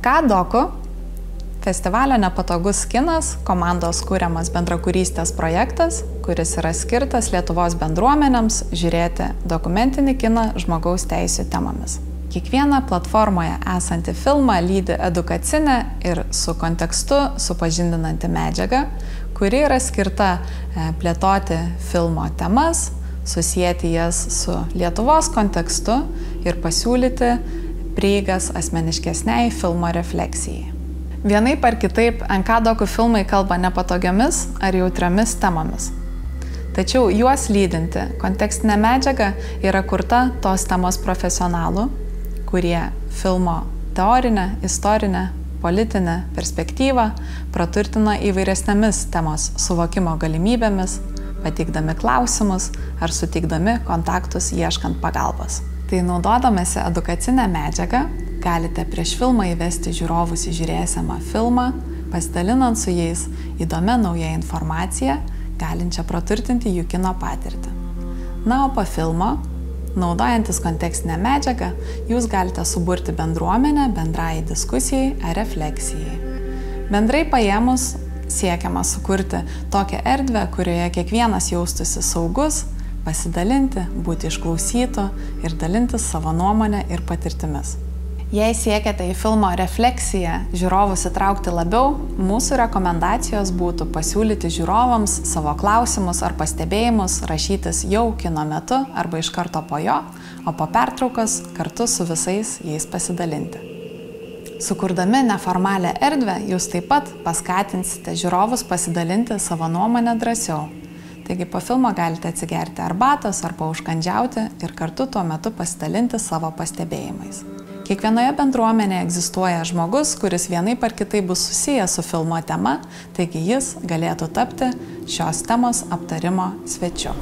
NK-doku festivalio Nepatogus kinas komandos kūriamas bendrakūrystės projektas, kuris yra skirtas Lietuvos bendruomenėms žiūrėti dokumentinį kiną žmogaus teisių temomis. Kiekvieną platformoje esantį filmą lydi edukacinę ir su kontekstu supažindinanti medžiaga, kuri yra skirta plėtoti filmo temas, susijęti jas su Lietuvos kontekstu ir pasiūlyti prieigas asmeniškesniai filmo refleksijai. Vienaip ar kitaip NK-doku filmai kalba nepatogiomis ar jautriomis temomis. Tačiau juos lydinti kontekstinė medžiaga yra kurta tos temos profesionalų, kurie filmo teorinę, istorinę, politinę perspektyvą praturtina įvairesnėmis temos suvokimo galimybėmis, pateikdami klausimus ar suteikdami kontaktus ieškant pagalbos. Tai naudodamasi edukacinę medžiagą, galite prieš filmą įvesti žiūrovus į žiūrėsiamą filmą, pasidalinant su jais įdomia nauja informacija, galinčia praturtinti jų kino patirtį. Na, o po filmo, naudojantis kontekstinę medžiagą, jūs galite suburti bendruomenę bendrai diskusijai ar refleksijai. Bendrai paėmus, siekiama sukurti tokią erdvę, kurioje kiekvienas jaustųsi saugus, pasidalinti, būti išklausytu ir dalintis savo nuomonę ir patirtimis. Jei siekiate į filmo refleksiją žiūrovus įtraukti labiau, mūsų rekomendacijos būtų pasiūlyti žiūrovams savo klausimus ar pastebėjimus rašytis jau kino metu arba iš karto po jo, o po pertraukos kartu su visais jais pasidalinti. Sukurdami neformalią erdvę, jūs taip pat paskatinsite žiūrovus pasidalinti savo nuomonę drąsiau. Taigi po filmo galite atsigerti arbatos arba užkandžiauti ir kartu tuo metu pasidalinti savo pastebėjimais. Kiekvienoje bendruomenėje egzistuoja žmogus, kuris vienaip ar kitaip bus susijęs su filmo tema, taigi jis galėtų tapti šios temos aptarimo svečiu.